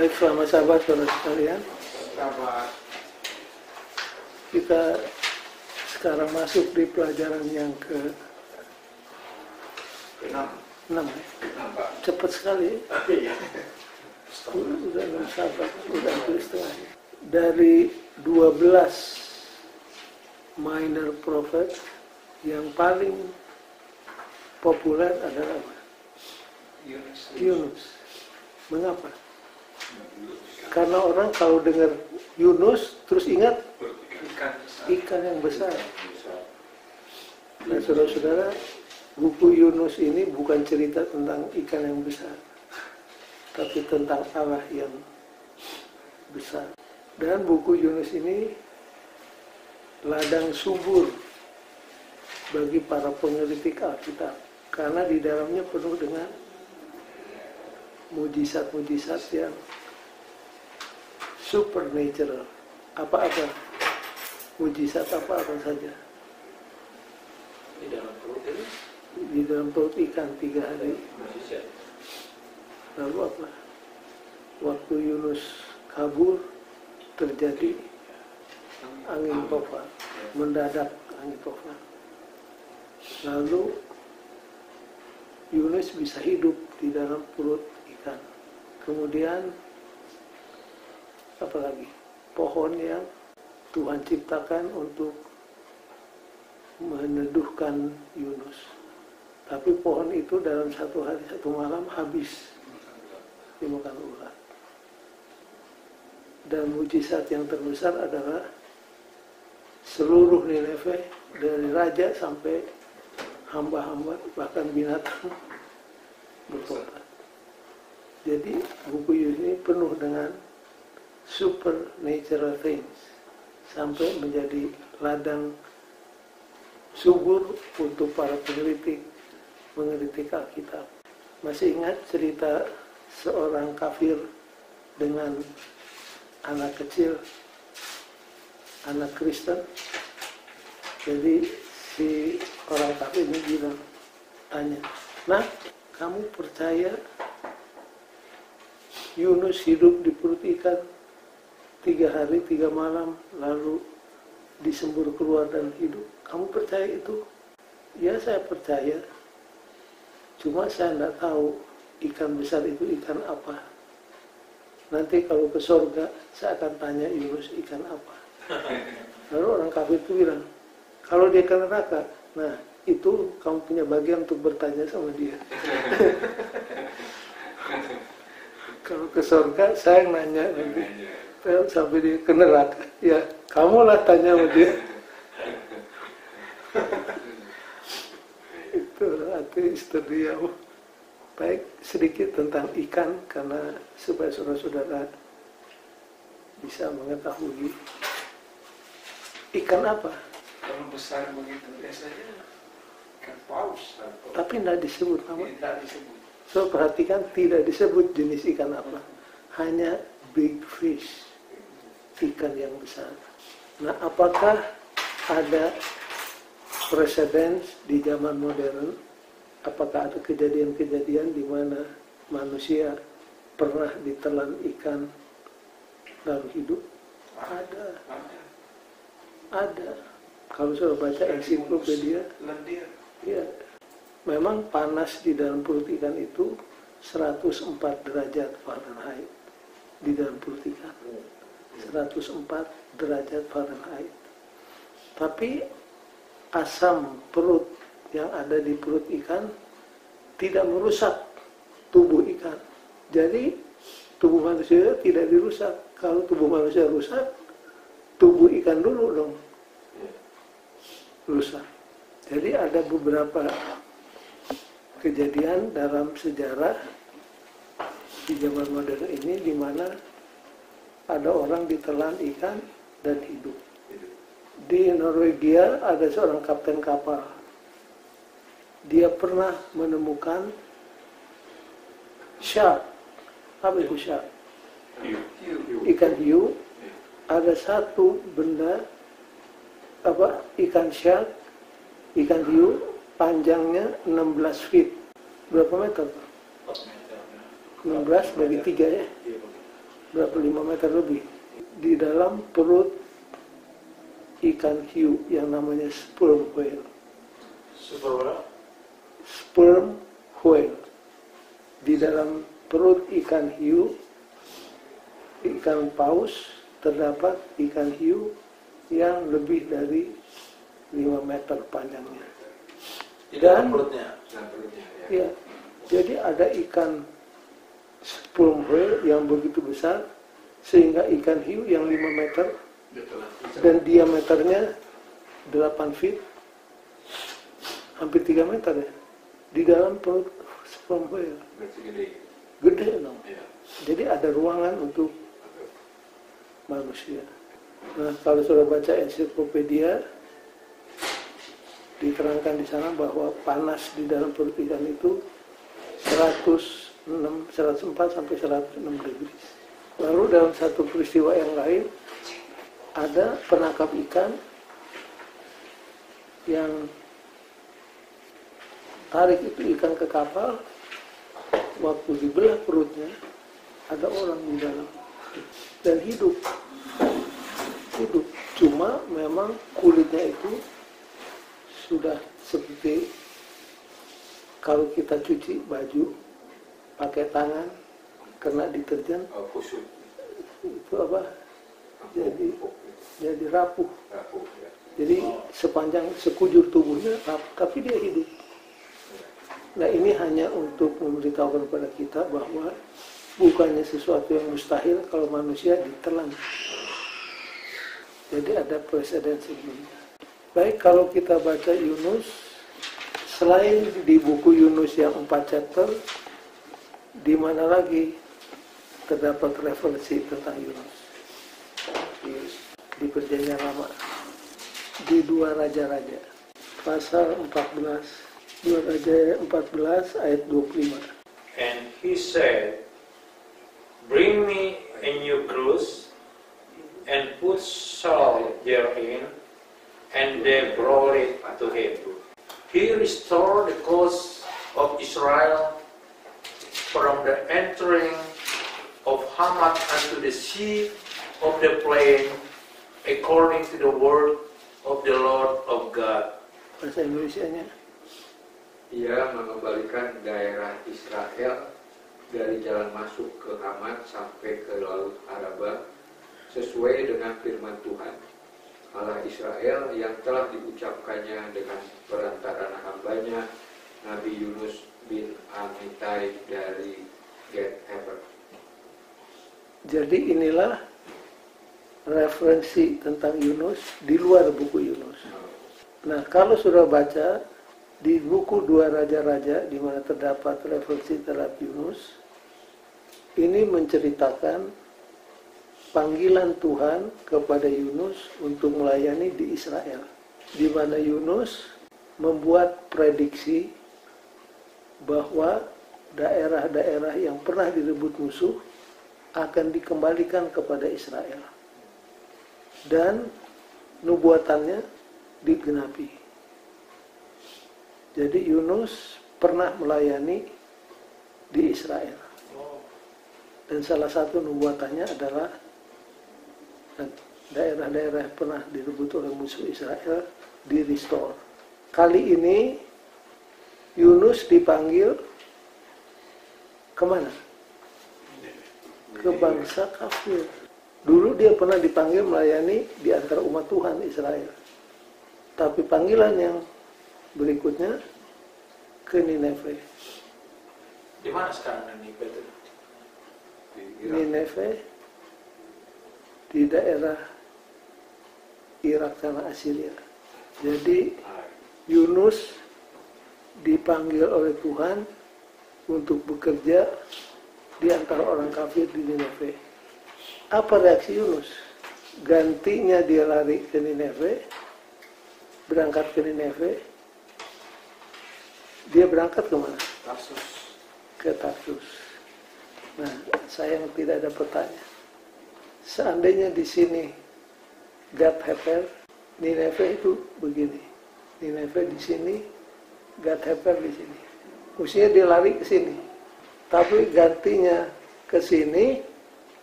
Baik, selamat sahabat saudara sekalian. Kita sekarang masuk di pelajaran yang ke-6. Cepat sekali. Udah 6 sahabat, udah setengah. Dari 12 minor prophet yang paling populer adalah apa? Yunus. Mengapa? Karena orang kalau dengar Yunus terus ingat ikan yang besar. Nah, saudara-saudara, buku Yunus ini bukan cerita tentang ikan yang besar, tapi tentang Allah yang besar. Dan buku Yunus ini ladang subur bagi para pengkritik Alkitab, karena di dalamnya penuh dengan mujizat-mujizat yang supernatural. Apa-apa, mujizat apa-apa saja. Di dalam perut ikan 3 hari. Lalu apa? Waktu Yunus kabur, terjadi angin tofan, mendadak angin tofan. Lalu Yunus bisa hidup di dalam perut ikan. Kemudian apa lagi? Pohon yang Tuhan ciptakan untuk meneduhkan Yunus. Tapi pohon itu dalam 1 hari 1 malam habis dimakan ulat. Dan mujizat yang terbesar adalah seluruh Nineve, dari raja sampai hamba-hamba, bahkan binatang bertobat. Jadi buku Yunus ini penuh dengan supernatural things, sampai menjadi ladang subur untuk para mengkritik Alkitab. Masih ingat cerita seorang kafir dengan anak kecil, anak Kristen? Jadi si orang kafir ini bilang, tanya, "Nah, kamu percaya Yunus hidup di perut ikan 3 hari 3 malam lalu disembur keluar dan hidup? Kamu percaya itu?" "Ya, saya percaya. Cuma saya tidak tahu ikan besar itu ikan apa. Nanti kalau ke surga saya akan tanya Yunus ikan apa." Lalu orang kafir itu bilang, "Kalau dia ke neraka, nah itu kamu punya bagian untuk bertanya sama dia." Kalau ke surga saya yang nanya nanti. Sampai dia ke neraka, ya kamulah tanya sama dia. Itu arti istri. Baik, sedikit tentang ikan, karena supaya saudara-saudara bisa mengetahui ikan apa. Kalau besar begitu biasanya ikan paus. Tapi tidak disebut nama. Tidak disebut. So perhatikan, tidak disebut jenis ikan apa, hanya big fish, ikan yang besar. Nah, apakah ada preseden di zaman modern? Apakah ada kejadian-kejadian di mana manusia pernah ditelan ikan dalam hidup? Ada. Kalau sudah baca ensiklopedia, ya, memang panas di dalam perut ikan itu 104 derajat Fahrenheit di dalam perut ikan. 104 derajat Fahrenheit. Tapi asam perut yang ada di perut ikan tidak merusak tubuh ikan. Jadi tubuh manusia tidak dirusak. Kalau tubuh manusia rusak, tubuh ikan dulu dong rusak. Jadi ada beberapa kejadian dalam sejarah di zaman modern ini di mana ada orang ditelan ikan dan hidup. Di Norwegia ada seorang kapten kapal. Dia pernah menemukan shark. Apa itu shark? Ikan hiu. Ada satu benda, ikan shark, ikan hiu, panjangnya 16 feet. Berapa meter? 16 bagi 3 ya. berapa 5 meter lebih di dalam perut ikan hiu yang namanya sperm whale. Sperm whale. Di dalam perut ikan hiu, ikan paus, terdapat ikan hiu yang lebih dari 5 meter panjangnya. Dan perutnya. Ya, jadi ada ikan sperm whale yang begitu besar sehingga ikan hiu yang 5 meter dan diameternya 8 feet, hampir 3 meter ya, di dalam perut sperm whale. Gede dong. Jadi ada ruangan untuk manusia. Nah, kalau sudah baca ensiklopedia, diterangkan di sana bahwa panas di dalam perut ikan itu 104 sampai 106 degree. Lalu dalam satu peristiwa yang lain, ada penangkap ikan yang tarik itu ikan ke kapal, waktu dibelah perutnya, ada orang di dalam dan hidup. Cuma memang kulitnya itu sudah seperti kalau kita cuci baju pakai tangan kena deterjen, itu apa? Jadi rapuh. Jadi sepanjang sekujur tubuhnya rapuh, tapi dia hidup. Nah, ini hanya untuk memberitahukan kepada kita bahwa bukannya sesuatu yang mustahil kalau manusia ditelan. Jadi ada presiden sebelumnya. Baik, kalau kita baca Yunus, selain di buku Yunus yang 4 chapter, di mana lagi terdapat referensi tentang Yunus? Di Perjanjian Lama, di 2 Raja-Raja, pasal 14, 2 Raja 14 ayat 25. And he said, "Bring me a new cruse, and put salt therein, and they brought it to him. He restored the coast of Israel from the entering of Hamath unto the sea of the plain, according to the word of the Lord of God." Bahasa Indonesianya, Ia mengembalikan daerah Israel dari jalan masuk ke Hamat sampai ke Laut Araba, sesuai dengan firman Tuhan Allah Israel yang telah diucapkannya dengan perantaraan hambanya Nabi Yunus bin Amitai dari Get-Hefer. jadi inilah referensi tentang Yunus di luar buku Yunus. Nah, kalau sudah baca di buku 2 Raja-Raja di mana terdapat referensi terhadap Yunus, ini menceritakan panggilan Tuhan kepada Yunus untuk melayani di Israel, di mana Yunus membuat prediksi bahwa daerah-daerah yang pernah direbut musuh akan dikembalikan kepada Israel. Dan nubuatannya digenapi. Jadi Yunus pernah melayani di Israel. Dan salah satu nubuatannya adalah daerah-daerah yang pernah direbut oleh musuh Israel di-restore. Kali ini Yunus dipanggil kemana? Ke bangsa kafir. Dulu dia pernah dipanggil melayani di antara umat Tuhan Israel. Tapi panggilan yang berikutnya ke Nineve. Di mana sekarang Nineve itu? Nineve di daerah Irak tanah Assyria. Jadi Yunus dipanggil oleh Tuhan untuk bekerja di antara orang kafir di Nineve. Apa reaksi Yunus? Gantinya dia lari ke Nineve, berangkat ke Nineve. Dia berangkat ke mana? Tarsus. Ke Tarsus. Nah, sayang tidak ada petanya. Seandainya di sini Gat-Hefer, Nineve itu begini. Nineve di sini, Gat-Hefer di sini. Mestinya dia lari ke sini. Tapi gantinya ke sini,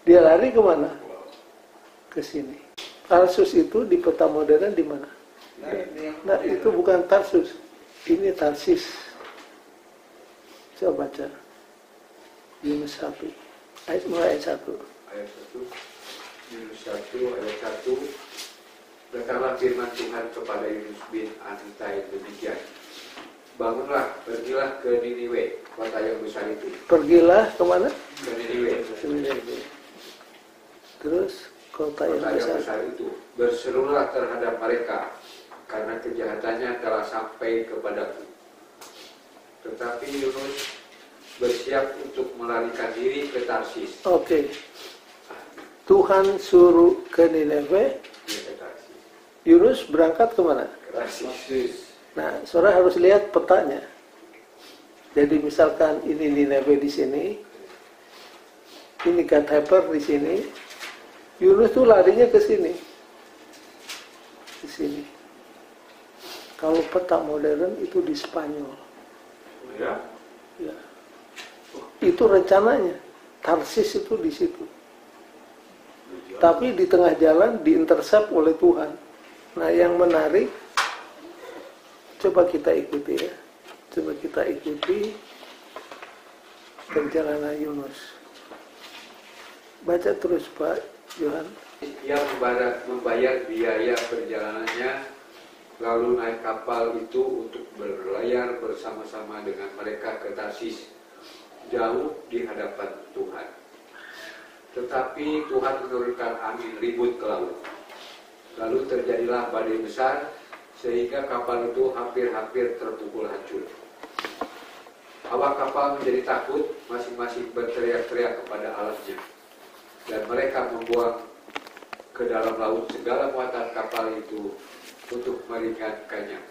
Dia lari kemana? Ke sini. Tarsus itu di peta modern di mana? Nah, itu bukan Tarsus. Ini Tarsis. Coba baca. Yunus 1. Mulai ayat 1. Ayat 1. Yunus 1 ayat 1. Datanglah firman Tuhan kepada Yunus bin Amittai demikian. Bangunlah, pergilah ke Niniwe, kota yang besar itu. Pergilah kemana? Ke Niniwe. Terus kota yang besar itu. Berserulah terhadap mereka, karena kejahatannya telah sampai kepadaku. Tetapi Yunus bersiap untuk melarikan diri ke Tarsis. Oke. Tuhan suruh ke Nineve. Yunus berangkat kemana? Ke Tarsis. Nah, saudara harus lihat petanya. Jadi misalkan ini Nineve di sini, ini Gath-hepher di sini, Yunus tuh larinya ke sini, di sini. Kalau peta modern itu di Spanyol. Ya. Ya. Itu rencananya. Tarsis itu di situ. Tapi di tengah jalan diintersep oleh Tuhan. Nah, yang menarik, coba kita ikuti ya. Coba kita ikuti perjalanan Yunus. Baca terus Pak Johan. Ia membayar biaya perjalanannya, lalu naik kapal itu untuk berlayar bersama-sama dengan mereka ke Tarsis, jauh di hadapan Tuhan. Tetapi Tuhan menurunkan angin ribut ke laut. Lalu terjadilah badai besar, sehingga kapal itu hampir-hampir terpukul hancur. Awak kapal menjadi takut, masing-masing berteriak-teriak kepada Allahnya. Dan mereka membuang ke dalam laut segala muatan kapal itu untuk meringankannya.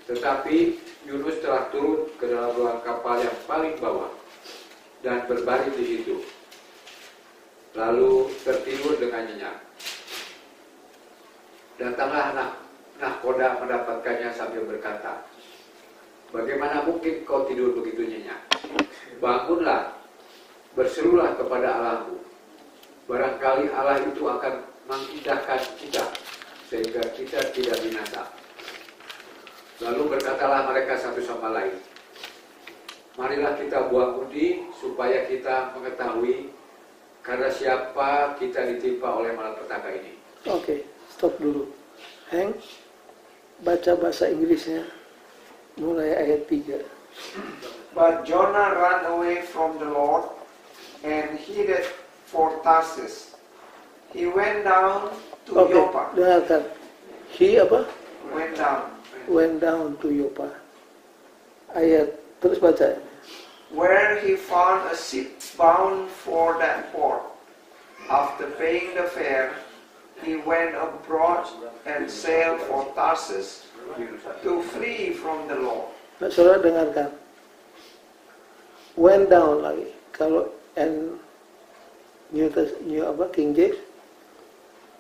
Tetapi Yunus telah turun ke dalam ruang kapal yang paling bawah dan berbaring di situ. Lalu tertidur dengan nyenyak. Datanglah nahkoda mendapatkannya sambil berkata, "Bagaimana mungkin kau tidur begitu nyenyak? Bangunlah, berserulah kepada Allahmu. Barangkali Allah itu akan mengindahkan kita, sehingga kita tidak binasa." Lalu berkatalah mereka satu sama lain, "Marilah kita buang undi, supaya kita mengetahui karena siapa kita ditimpa oleh malapetaka ini." Oke, stop dulu. Hank, baca bahasa Inggrisnya mulai ayat 3. But Jonah ran away from the Lord and headed for Tarsus. He went down to Oke, Joppa. dengarkan. He apa? Went down. Went down to Joppa. Ayat, terus baca. Where he found a ship bound for that port. After paying the fare, he went abroad and sailed for Tarsus to flee from the Lord. Nah, saudara dengarkan. Went down lagi. Kalau New King James,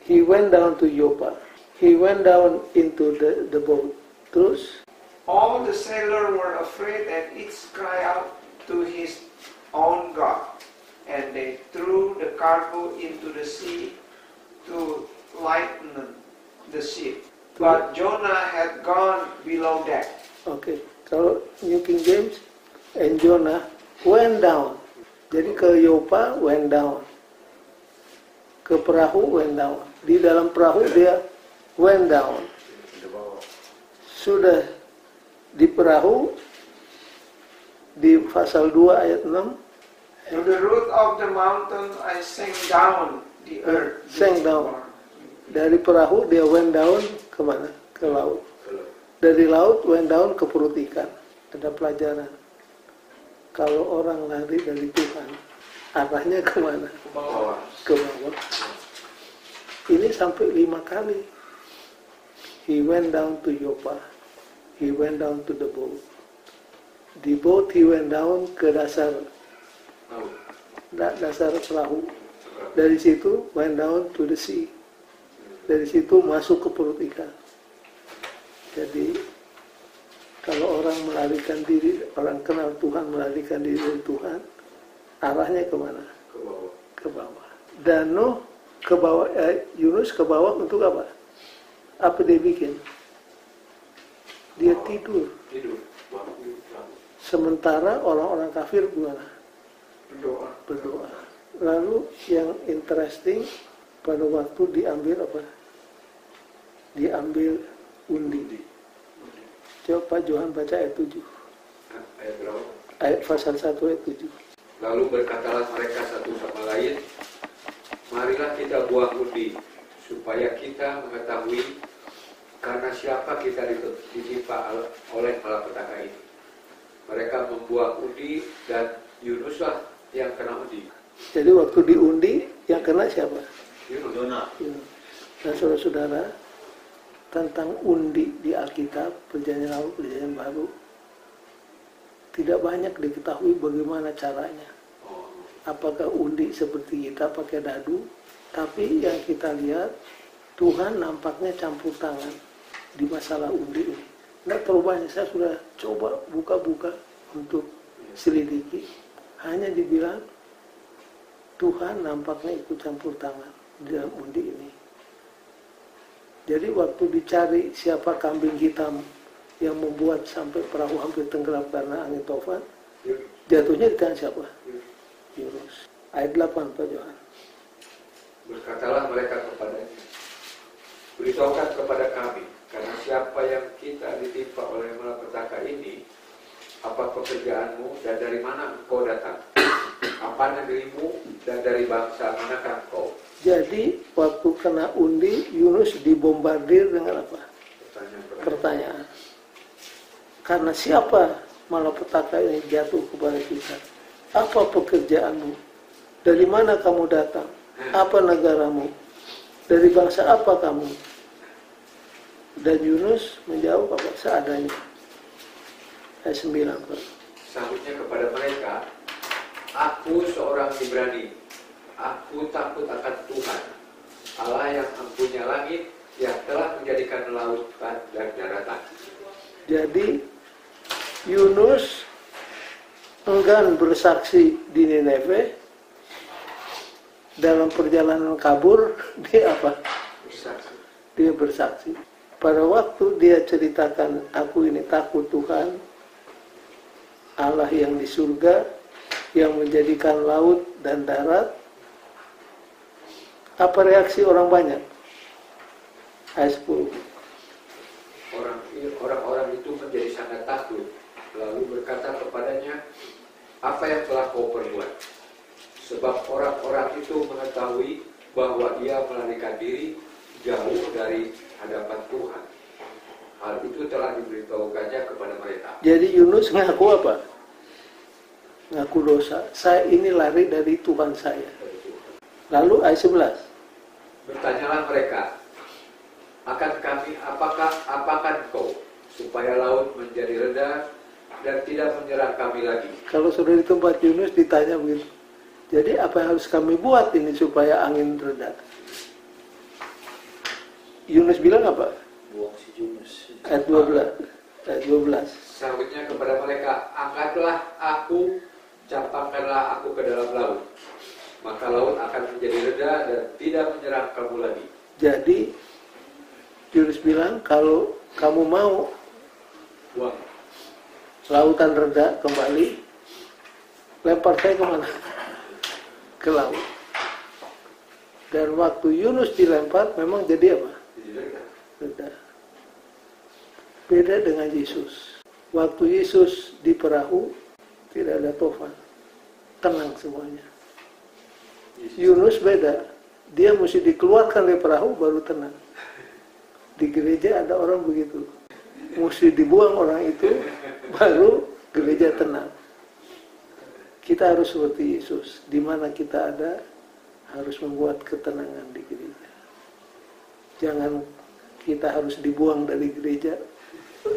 he went down to Joppa. He went down into the boat. Terus, All the sailors were afraid and each cried out to his own God. And they threw the cargo into the sea to lighten the ship. But Jonah had gone below deck. oke. Kalau New King James, and Jonah went down. Jadi ke Joppa went down. Ke perahu went down. Di dalam perahu dia went down. Sudah di perahu di pasal 2 ayat 6. To the root of the mountain I sank down the earth. Sank down. Dari perahu dia went down kemana? Ke laut. Dari laut went down ke perut ikan. Ada pelajaran. Kalau orang lari dari Tuhan, arahnya kemana? Ke bawah. Ke bawah. Ini sampai 5 kali. He went down to Joppa. He went down to the boat. Di boat he went down ke dasar perahu. Dari situ went down to the sea. Dari situ masuk ke perut ikan. Jadi kalau orang melarikan diri, orang kenal Tuhan melarikan diri dari Tuhan, arahnya kemana? Ke bawah. Ke bawah. Dan Nuh ke bawah, Yunus ke bawah untuk apa? Apa dia bikin? Dia tidur. Sementara orang-orang kafir gimana? Berdoa. Lalu yang interesting, pada waktu diambil apa? Diambil undi. Coba Pak Johan baca ayat 7. Ayat berapa? Ayat pasal 1 ayat 7. Lalu berkatalah mereka satu sama lain, marilah kita buang undi, supaya kita mengetahui karena siapa kita ditimpa oleh malapetaka ini. Mereka membuang undi dan Yunuslah yang kena undi. Jadi waktu diundi, yang kena siapa? Yunus. Dan saudara-saudara, tentang undi di Alkitab, Perjanjian Lama, Perjanjian Baru, tidak banyak diketahui bagaimana caranya. Apakah undi seperti kita pakai dadu? Tapi yang kita lihat, Tuhan nampaknya campur tangan di masalah undi ini. Tidak terlalu banyak, saya sudah coba buka-buka untuk selidiki. Hanya dibilang, Tuhan nampaknya ikut campur tangan di dalam undi ini. Jadi waktu dicari siapa kambing hitam yang membuat sampai perahu hampir tenggelam karena angin tofan, jatuhnya di tangan siapa? Yunus. Ayat 8 Pak Johan. Berkatalah mereka kepadanya, beritahukan kepada kami, karena siapa yang kita ditimpa oleh malapetaka ini, apa pekerjaanmu dan dari mana engkau datang? Apa negerimu dan dari bangsa manakah engkau? Jadi waktu kena undi, Yunus dibombardir dengan apa? Pertanyaan. Karena siapa malapetaka ini jatuh kepada kita? Apa pekerjaanmu? Dari mana kamu datang? Apa negaramu? Dari bangsa apa kamu? Dan Yunus menjawab apa? Seadanya. Ayat 9. Sahutnya kepada mereka, aku seorang Ibrani, aku takut akan Tuhan, Allah yang mempunyai langit, yang telah menjadikan lautan dan daratan. Jadi Yunus enggan bersaksi di Nineve. Dalam perjalanan kabur, dia apa? Bersaksi. Dia bersaksi. Pada waktu dia ceritakan, aku ini takut Tuhan, Allah yang di surga, yang menjadikan laut dan darat. Apa reaksi orang banyak? Ayat 10. Orang-orang itu menjadi sangat takut, lalu berkata kepadanya, apa yang telah kau perbuat? Sebab orang-orang itu mengetahui bahwa dia melarikan diri jauh dari hadapan Tuhan. Hal itu telah diberitahukannya kepada mereka. Jadi Yunus ngaku apa? Ngaku dosa. Saya ini lari dari Tuhan saya. Lalu ayat 11. Bertanyalah mereka, apakah engkau supaya laut menjadi reda dan tidak menyerang kami lagi? Kalau sudah di tempat Yunus ditanya begitu. Jadi apa yang harus kami buat ini supaya angin reda? Yunus bilang apa? Buang si Yunus. Ayat 12. Ayat 12. Sahutnya kepada mereka, angkatlah aku, campakkanlah aku ke dalam laut. Maka laut akan menjadi reda dan tidak menyerang kamu lagi. Jadi Yunus bilang, kalau kamu mau Buang. lautan reda kembali, lempar saya kemana? Ke laut. Dan waktu Yunus dilempar, memang jadi apa? Reda. Beda dengan Yesus. Waktu Yesus di perahu, tidak ada tofan. Tenang semuanya. Yunus beda. Dia mesti dikeluarkan dari perahu, baru tenang. Di gereja ada orang begitu. Mesti dibuang orang itu, baru gereja tenang. Kita harus seperti Yesus. Di mana kita ada, harus membuat ketenangan di gereja. Jangan kita harus dibuang dari gereja,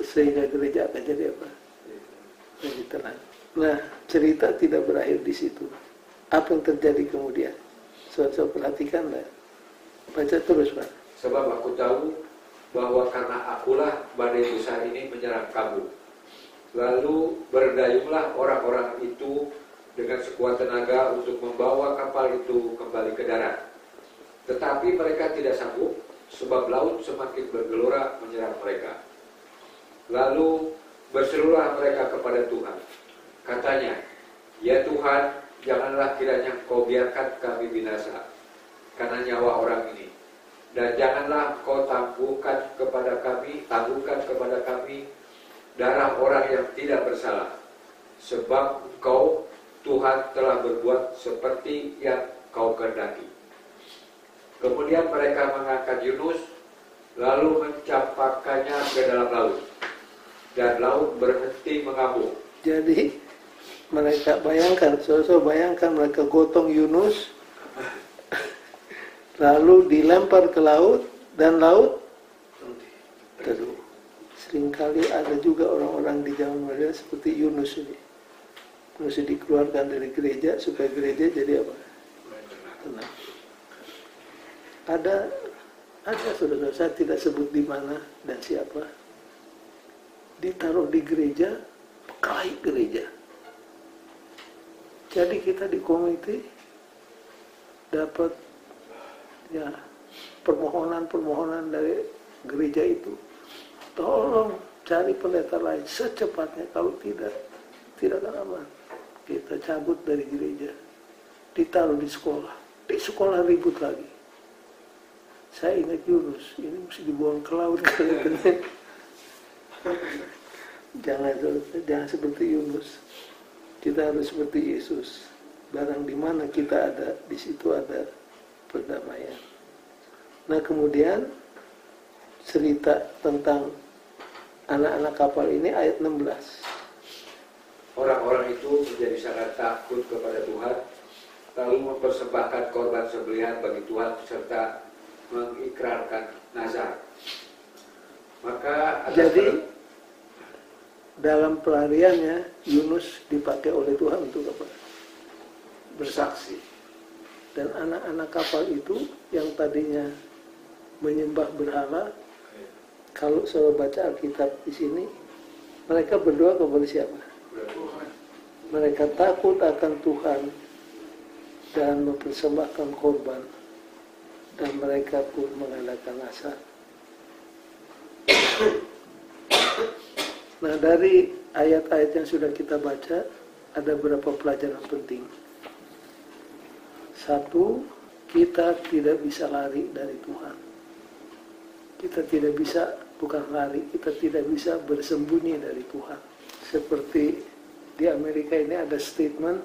sehingga gereja akan jadi apa? Jadi tenang. Nah, cerita tidak berakhir di situ. Apa yang terjadi kemudian? Saudara perhatikanlah. Baca terus, Pak. Sebab aku tahu bahwa karena akulah badai besar ini menyerang kamu. Lalu berdayunglah orang-orang itu dengan sekuat tenaga untuk membawa kapal itu kembali ke darat. Tetapi mereka tidak sanggup, sebab laut semakin bergelora menyerang mereka. Lalu berserulah mereka kepada Tuhan. Katanya, "Ya Tuhan, janganlah kiranya Engkau biarkan kami binasa karena nyawa orang ini. Dan janganlah Engkau tanggungkan kepada kami darah orang yang tidak bersalah. Sebab Engkau, Tuhan, telah berbuat seperti yang Kau kehendaki." Kemudian mereka mengangkat Yunus, lalu mencampakkannya ke dalam laut. Dan laut berhenti mengamuk. Jadi mereka bayangkan, bayangkan mereka gotong Yunus, lalu dilempar ke laut, dan laut teduh. Seringkali ada juga orang-orang di zaman modern seperti Yunus ini. Yunus dikeluarkan dari gereja supaya gereja jadi apa? Tenang. Ada saudara, saya tidak sebut di mana dan siapa, ditaruh di gereja, berkelahi gereja. Jadi kita di komite dapat ya permohonan dari gereja itu, tolong cari pendeta lain secepatnya, kalau tidak akan aman. Kita cabut dari gereja, ditaruh di sekolah ribut lagi. Saya ingat Yunus, ini mesti dibuang ke laut katanya. Jangan seperti Yunus. Kita harus seperti Yesus. Barang di mana kita ada, di situ ada perdamaian. Nah, kemudian cerita tentang anak-anak kapal ini ayat 16. Orang-orang itu menjadi sangat takut kepada Tuhan, lalu mempersembahkan korban sembelihan bagi Tuhan serta mengikrarkan nazar. Maka jadi dalam pelariannya Yunus dipakai oleh Tuhan untuk apa? Bersaksi. Dan anak-anak kapal itu yang tadinya menyembah berhala, kalau saya baca Alkitab di sini, mereka berdoa kepada siapa? Mereka takut akan Tuhan dan mempersembahkan korban, dan mereka pun mengadakan nazar. Nah, dari ayat-ayat yang sudah kita baca, ada beberapa pelajaran penting. Satu, kita tidak bisa lari dari Tuhan. Kita tidak bisa, bukan lari, kita tidak bisa bersembunyi dari Tuhan. Seperti di Amerika ini ada statement,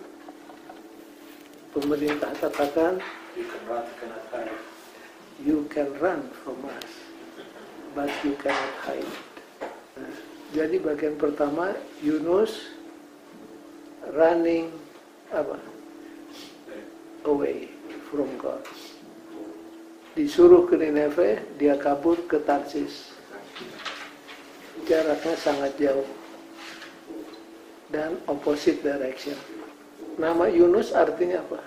pemerintah katakan, "You can run from us, but you cannot hide." Nah, jadi bagian pertama, Yunus running away from God. Disuruh ke Nineve, dia kabur ke Tarsis. Jaraknya sangat jauh dan opposite direction. Nama Yunus artinya apa?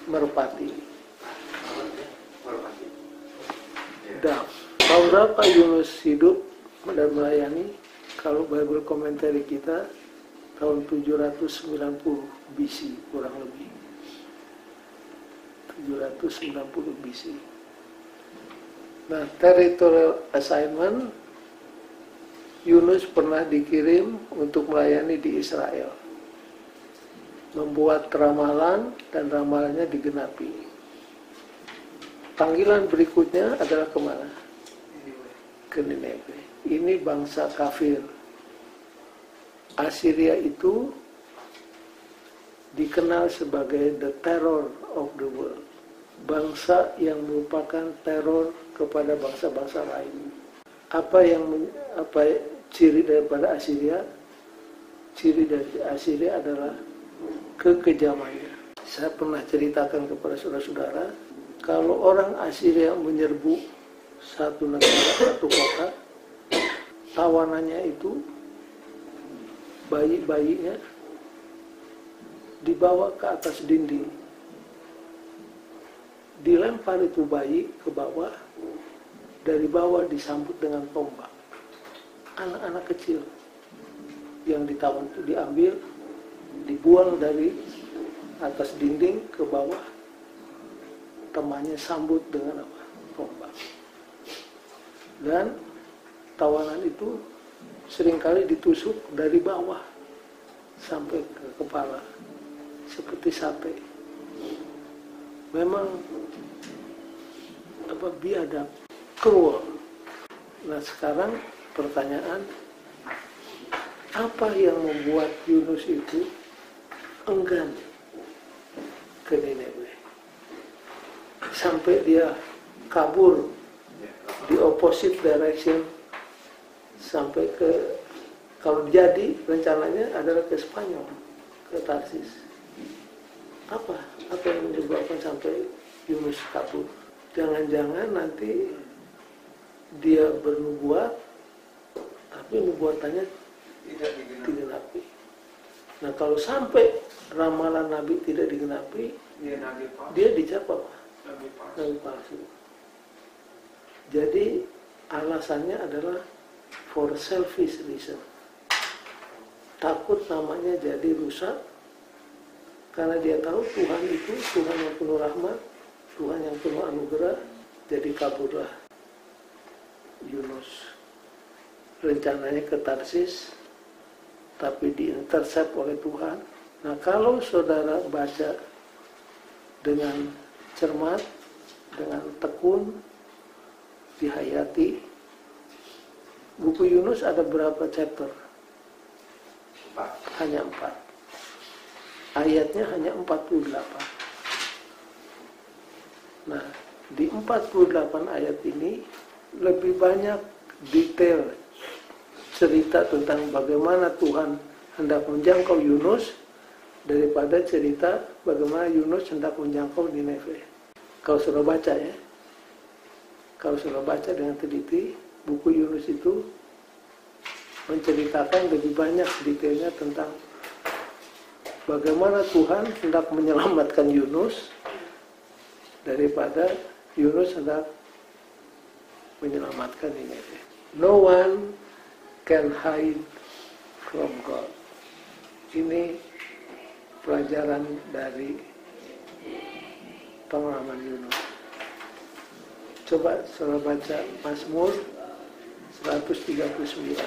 Merpati. Dan tahun berapa Yunus hidup dan melayani? Kalau Bible Commentary kita, tahun 790 BC kurang lebih. 790 BC. Nah, territorial assignment, Yunus pernah dikirim untuk melayani di Israel, membuat ramalan dan ramalannya digenapi. Panggilan berikutnya adalah kemana? Ke Nineve. Ini bangsa kafir. Assyria itu dikenal sebagai the terror of the world. Bangsa yang merupakan teror kepada bangsa-bangsa lain. Apa ciri daripada Assyria? Ciri dari Assyria adalah kekejamannya. Saya pernah ceritakan kepada saudara-saudara, kalau orang Assyria menyerbu satu negara, satu kota, tawanannya itu bayi-bayinya dibawa ke atas dinding, dilempar itu bayi ke bawah, dari bawah disambut dengan tombak. Anak-anak kecil yang ditawan itu diambil, dibuang dari atas dinding ke bawah, temannya sambut dengan apa? Tombak. Dan tawanan itu seringkali ditusuk dari bawah sampai ke kepala seperti sate. Memang biadab, cruel. Nah sekarang pertanyaan, apa yang membuat Yunus itu enggan ke Nineveh sampai dia kabur di opposite direction sampai ke, kalau jadi rencananya adalah ke Spanyol, ke Tarsis. Apa yang menyebabkan sampai Yunus kabur? Jangan-jangan nanti dia bernubuat tapi nubuatannya tidak digenapi. Nah kalau sampai ramalan Nabi tidak digenapi, dia dicap apa? Nabi palsu. Jadi alasannya adalah for selfish reason. Takut namanya jadi rusak, karena dia tahu Tuhan itu Tuhan yang penuh rahmat, Tuhan yang penuh anugerah. Jadi kaburlah Yunus. Rencananya ke Tarsis, tapi diintercept oleh Tuhan. Nah kalau saudara baca dengan cermat, dengan tekun, dihayati, buku Yunus ada berapa chapter? 4. Hanya 4. Ayatnya hanya 48. Nah, di 48 ayat ini lebih banyak detail cerita tentang bagaimana Tuhan hendak menjangkau Yunus daripada cerita bagaimana Yunus hendak menjangkau Nineveh. Kalau sudah baca ya, kalau sudah baca dengan teliti, buku Yunus itu menceritakan lebih banyak detailnya tentang bagaimana Tuhan hendak menyelamatkan Yunus daripada Yunus hendak menyelamatkan Nineveh. No one can hide from God. Ini pelajaran dari pengalaman Yunus. Coba saudara baca Mazmur 139.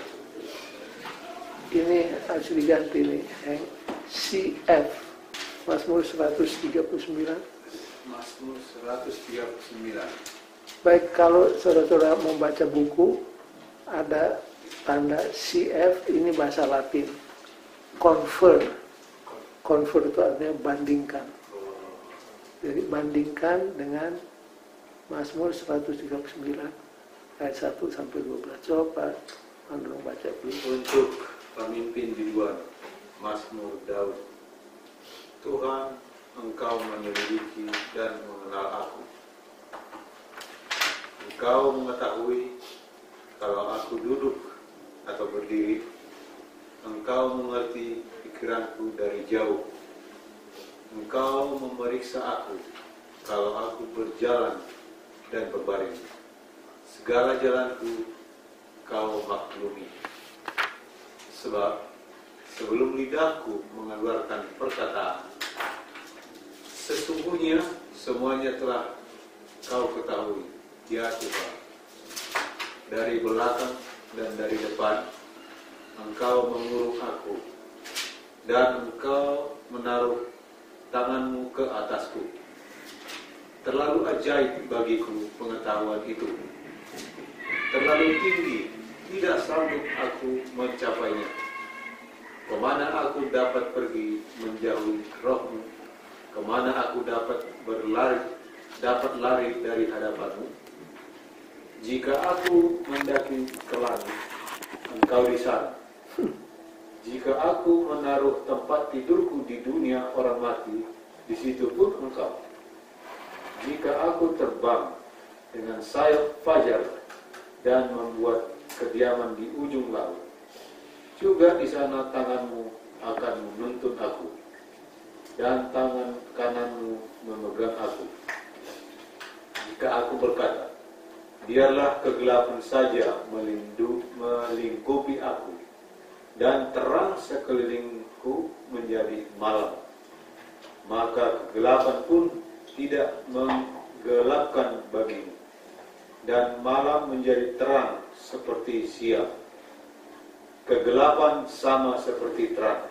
Ini harus diganti nih, CF. Mazmur 139. Mazmur 139. Baik, kalau saudara-saudara membaca buku, ada tanda CF, ini bahasa Latin. Confer itu artinya bandingkan. Jadi bandingkan dengan Mazmur 139 ayat 1 sampai 12. Coba Andrung baca dulu. Untuk pemimpin biduan, Mazmur Daud. Tuhan, Engkau menyelidiki dan mengenal aku. Engkau mengetahui kalau aku duduk atau berdiri. Engkau mengerti pikiranku dari jauh. Engkau memeriksa aku kalau aku berjalan dan berbaring. Segala jalanku Kau maklumi. Sebab sebelum lidahku mengeluarkan perkataan, sesungguhnya semuanya telah Kau ketahui, ya Tuhan. Dari belakang dan dari depan, Engkau mengurung aku, dan Engkau menaruh tanganmu ke atasku. Terlalu ajaib bagiku pengetahuan itu. Terlalu tinggi, tidak sanggup aku mencapainya. Kemana aku dapat pergi menjauhi rohmu? Kemana aku dapat lari dari hadapanmu? Jika aku mendaki ke langit, Engkau di sana. Jika aku menaruh tempat tidurku di dunia orang mati, di situ pun Engkau. Jika aku terbang dengan sayap fajar dan membuat kediaman di ujung laut, juga di sana tanganmu akan menuntun aku, dan tangan kananmu memegang aku. Jika aku berkata, biarlah kegelapan saja melingkupi aku, dan terang sekelilingku menjadi malam. Maka kegelapan pun tidak menggelapkan bagimu, dan malam menjadi terang seperti siang. Kegelapan sama seperti terang.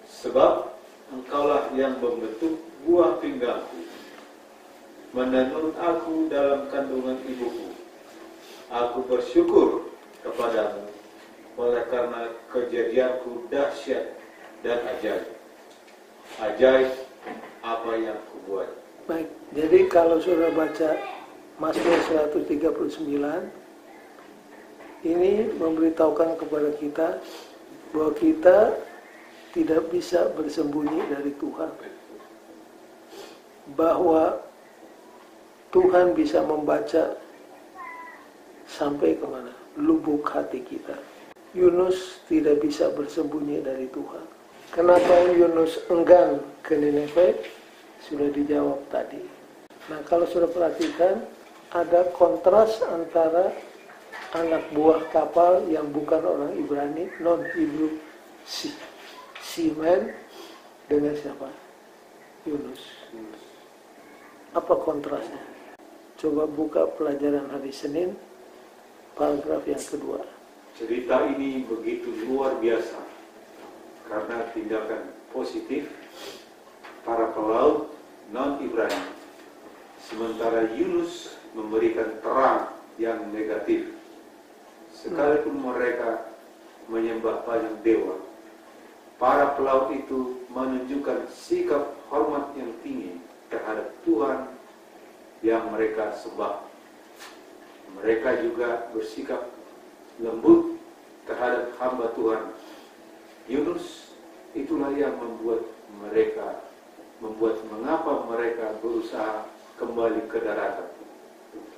Sebab engkaulah yang membentuk buah pinggangku, menenun aku dalam kandungan ibuku. Aku bersyukur kepadamu oleh karena kejadianku dahsyat dan ajaib. Ajaib apa yang kubuat. Baik, jadi kalau saudara baca Mazmur 139, ini memberitahukan kepada kita bahwa kita tidak bisa bersembunyi dari Tuhan. Bahwa Tuhan bisa membaca sampai kemana? Lubuk hati kita. Yunus tidak bisa bersembunyi dari Tuhan. Kenapa Yunus enggan ke Nineve? Sudah dijawab tadi. Nah, kalau sudah perhatikan, ada kontras antara anak buah kapal yang bukan orang Ibrani, non-Hebrew, Seaman, dengan siapa? Yunus. Apa kontrasnya? Coba buka pelajaran hari Senin, paragraf yang kedua. Cerita ini begitu luar biasa karena tindakan positif para pelaut non-Ibrani, sementara Yunus memberikan terang yang negatif. Sekalipun mereka menyembah banyak dewa, para pelaut itu menunjukkan sikap hormat yang tinggi terhadap Tuhan yang mereka sembah. Mereka juga bersikap lembut terhadap hamba Tuhan. Yunus itulah yang membuat mengapa mereka berusaha kembali ke daratan.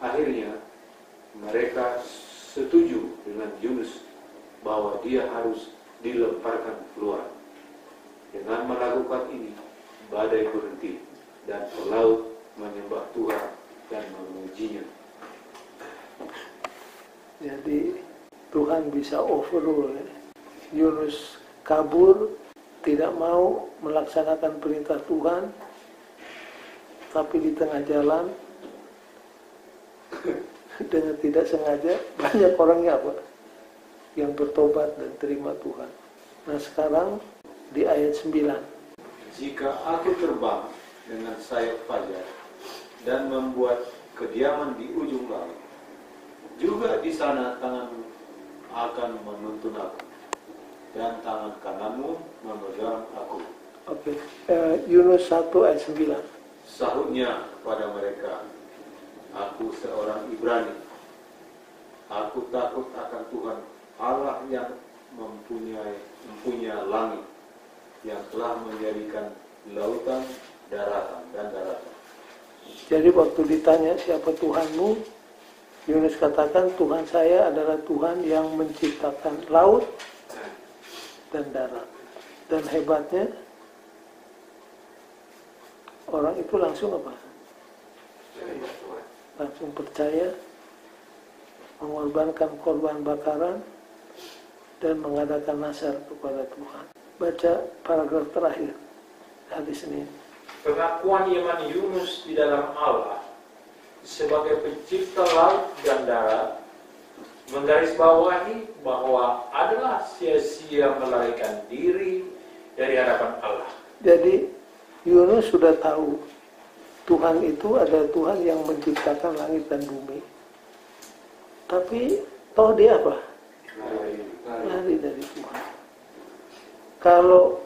Akhirnya mereka setuju dengan Yunus bahwa dia harus dilemparkan keluar. Dengan melakukan ini, badai berhenti dan pelaut menyembah Tuhan dan memujinya. Jadi Tuhan bisa overrule. Yunus kabur, tidak mau melaksanakan perintah Tuhan, tapi di tengah jalan dengan tidak sengaja banyak orangnya apa? Yang bertobat dan terima Tuhan. Nah, sekarang di ayat 9. Jika aku terbang dengan sayap fajar dan membuat kediaman di ujung laut, juga di sana tanganmu akan menuntun aku, dan tangan kananmu memegang aku. Oke, Yunus 1 ayat 9. Sahutnya kepada mereka, aku seorang Ibrani. Aku takut akan Tuhan Allah yang mempunyai langit, yang telah menjadikan lautan, daratan, dan daratan. Jadi waktu ditanya siapa Tuhanmu, Yunus katakan Tuhan saya adalah Tuhan yang menciptakan laut dan darat. Dan hebatnya orang itu langsung apa? Langsung percaya, mengorbankan korban bakaran dan mengadakan nazar kepada Tuhan. Baca paragraf terakhir hari Senin. Pengakuan iman Yunus di dalam Allah sebagai pencipta laut dan darat menggarisbawahi bahwa adalah sia-sia melarikan diri dari hadapan Allah. Jadi Yunus sudah tahu Tuhan itu adalah Tuhan yang menciptakan langit dan bumi. Tapi toh dia apa? Lari dari Tuhan. Kalau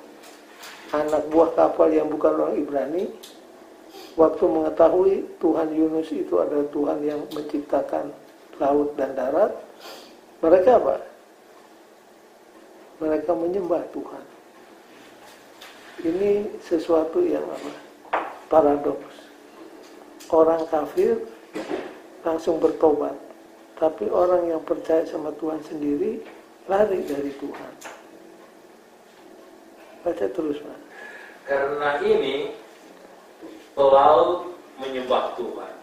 anak buah kapal yang bukan orang Ibrani, waktu mengetahui Tuhan Yunus itu adalah Tuhan yang menciptakan laut dan darat, mereka apa? Mereka menyembah Tuhan. Ini sesuatu yang apa? Paradoks. Orang kafir langsung bertobat, tapi orang yang percaya sama Tuhan sendiri lari dari Tuhan. Baca terus, Pak. Karena ini pelaut menyembah Tuhan.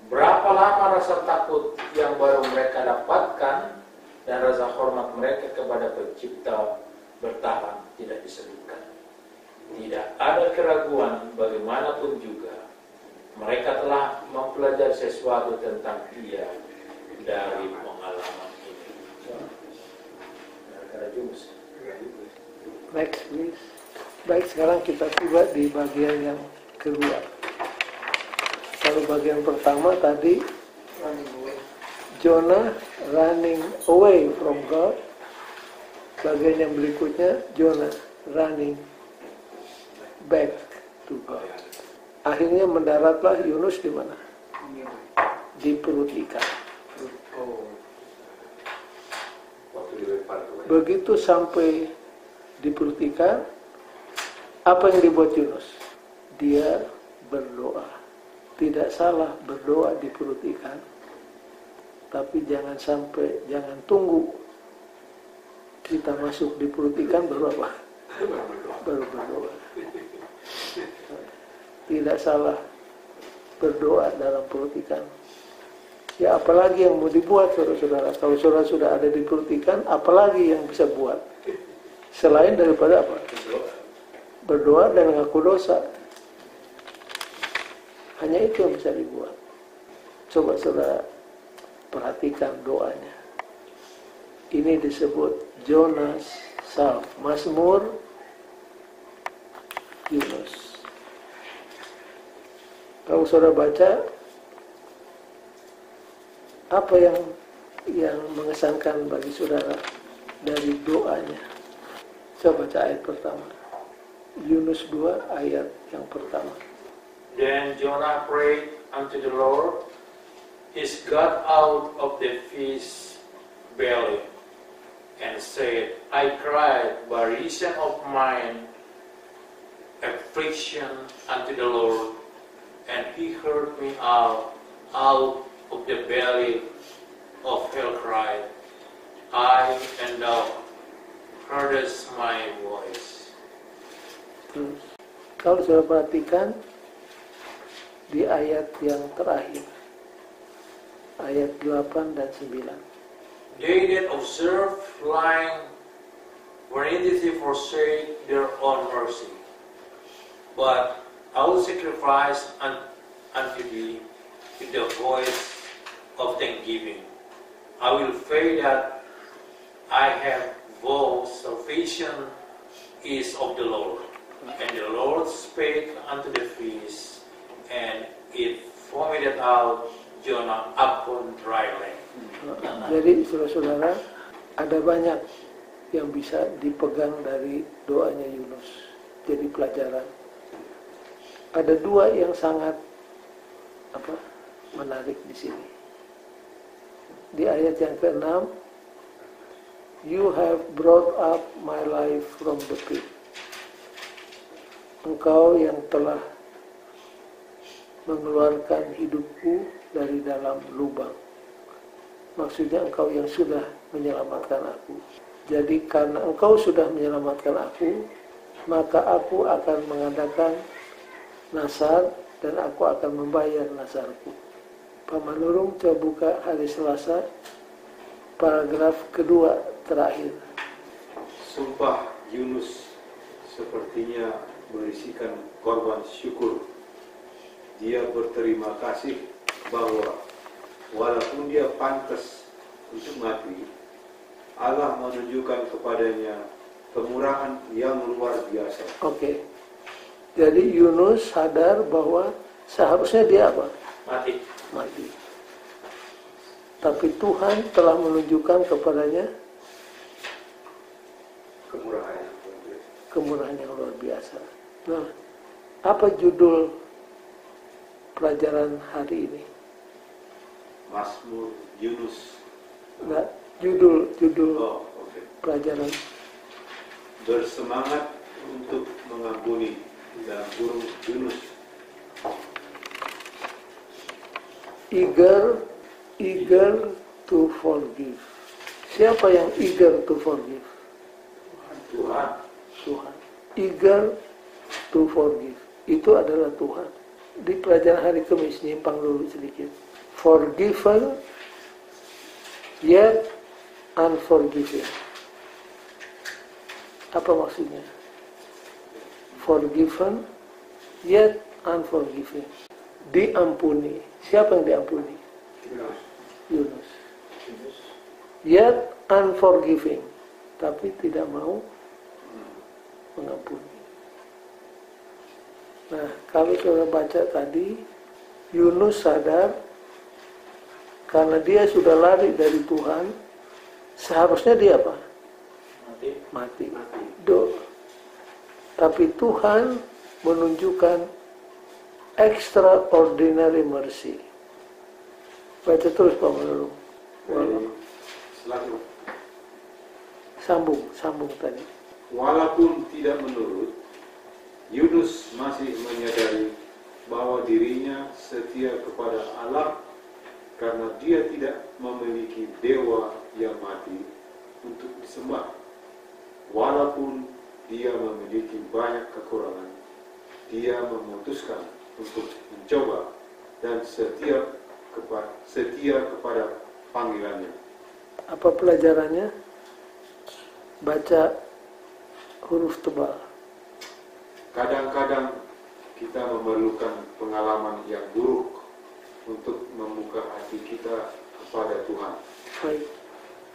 Berapa lama rasa takut yang baru mereka dapatkan dan rasa hormat mereka kepada pencipta bertahan tidak disebutkan. Tidak ada keraguan bagaimanapun juga. Mereka telah mempelajari sesuatu tentang Dia dari pengalaman ini. Next, please. Baik, sekarang kita tiba di bagian yang kedua. Kalau bagian pertama tadi, Jonah running away from God. Bagian yang berikutnya, Jonah running back to God. Akhirnya mendaratlah Yunus di mana? Di perut ikan. Begitu sampai di perut ikan, apa yang dibuat Yunus? Dia berdoa. Tidak salah berdoa di perut ikan, tapi jangan tunggu kita masuk di perut ikan baru apa? Baru berdoa. Tidak salah berdoa dalam perut ikan. Ya apalagi yang mau dibuat saudara-saudara. Kalau saudara sudah ada di perut ikan, apalagi yang bisa buat? Selain daripada apa? Berdoa dan mengaku dosa. Hanya itu yang bisa dibuat. Coba saudara perhatikan doanya. Ini disebut Jonah's Psalm, Mazmur Yunus. Kalau saudara baca, apa yang mengesankan bagi saudara dari doanya? Coba baca ayat pertama. Yunus 2 ayat yang pertama. Then Jonah prayed unto the Lord, is God out of the fish belly, and said, I cried by reason of mine affliction unto the Lord, and He heard me out of the belly of hell cried, and thou heardest my voice. Kalau sudah perhatikan di ayat yang terakhir, ayat 8 dan 9. They that observe lying vanity forsake their own mercy. But I will sacrifice unto thee with the voice of thanksgiving. I will say that I have vowed salvation is of the Lord. And the Lord spake unto the fish, and it vomited out Jonah upon dry land. Jadi saudara-saudara, ada banyak yang bisa dipegang dari doanya Yunus. Jadi pelajaran. Ada dua yang sangat menarik di sini. Di ayat yang ke-6, You have brought up my life from the pit. Engkau yang telah mengeluarkan hidupku dari dalam lubang. Maksudnya engkau yang sudah menyelamatkan aku. Jadi karena engkau sudah menyelamatkan aku, maka aku akan mengadakan nasar dan aku akan membayar nasarku. Pak Manurung, coba buka hari Selasa, paragraf kedua terakhir. Sumpah Yunus sepertinya berisikan korban syukur. Dia berterima kasih bahwa walaupun dia pantas untuk mati, Allah menunjukkan kepadanya kemurahan yang luar biasa. Oke. Jadi Yunus sadar bahwa seharusnya dia apa? Mati. Tapi Tuhan telah menunjukkan kepadanya kemurahan yang luar biasa. Nah, apa judul pelajaran hari ini? Mazmur Yunus. Enggak, judul pelajaran. Bersemangat untuk mengampuni, dalam kurung Yunus. Eager to forgive. Siapa yang eager to forgive? Tuhan. Eager to forgive. Itu adalah Tuhan. Di pelajaran hari Kamis, nyimpang dulu sedikit. Forgiven, yet unforgiven. Apa maksudnya? Forgiven, yet unforgiven. Diampuni. Siapa yang diampuni? Yunus. Yet unforgiving. Tapi tidak mau mengampuni. Nah, kalau saudara baca tadi, Yunus sadar karena dia sudah lari dari Tuhan, seharusnya dia apa? Mati. Tapi Tuhan menunjukkan extraordinary mercy. Baca terus Pak Manurung. Sambung tadi. Walaupun tidak menurut, Yunus masih menyadari bahwa dirinya setia kepada Allah karena dia tidak memiliki dewa yang mati untuk disembah. Walaupun dia memiliki banyak kekurangan, dia memutuskan untuk mencoba dan setia kepada panggilannya. Apa pelajarannya? Baca huruf tebal. Kadang-kadang kita memerlukan pengalaman yang buruk untuk membuka hati kita kepada Tuhan. Baik.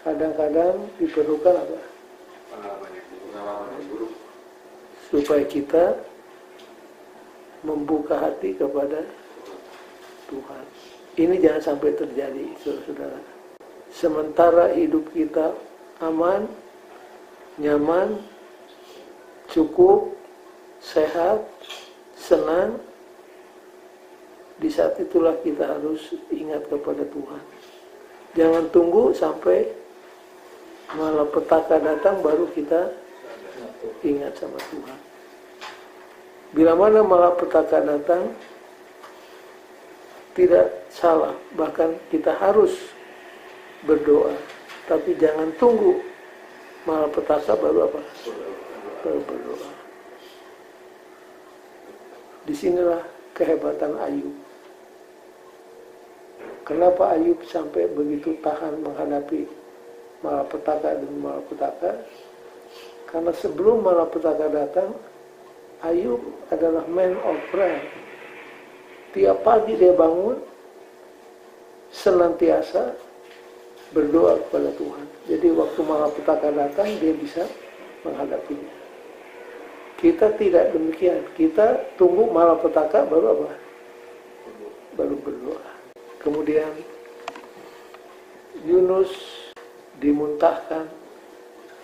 Kadang-kadang diperlukan apa? Pengalaman yang buruk. Supaya kita membuka hati kepada Tuhan. Ini jangan sampai terjadi, saudara-saudara. Sementara hidup kita aman, nyaman, cukup, sehat, senang, di saat itulah kita harus ingat kepada Tuhan. Jangan tunggu sampai malapetaka datang baru kita ingat sama Tuhan. Bila mana malapetaka datang, tidak salah, bahkan kita harus berdoa. Tapi jangan tunggu malapetaka baru apa? Baru berdoa. Disinilah kehebatan Ayub. Kenapa Ayub sampai begitu tahan menghadapi malapetaka demi malapetaka? Karena sebelum malapetaka datang, Ayub adalah man of prayer. Tiap pagi dia bangun, senantiasa berdoa kepada Tuhan. Jadi waktu malapetaka datang, dia bisa menghadapinya. Kita tidak demikian. Kita tunggu malapetaka baru apa? Baru berdoa. Kemudian Yunus dimuntahkan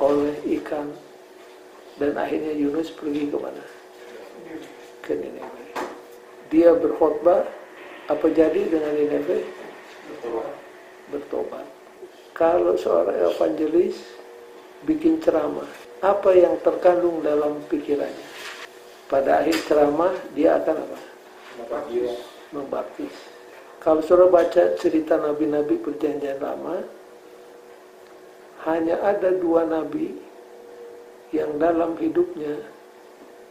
oleh ikan dan akhirnya Yunus pergi ke mana? Ke Nineve. Dia berkhotbah. Apa jadi dengan Nineve? Bertobat. Kalau seorang evangelis bikin ceramah, apa yang terkandung dalam pikirannya? Pada akhir ceramah dia akan apa? Membaptis. Kalau saudara baca cerita nabi-nabi perjanjian lama, hanya ada 2 nabi yang dalam hidupnya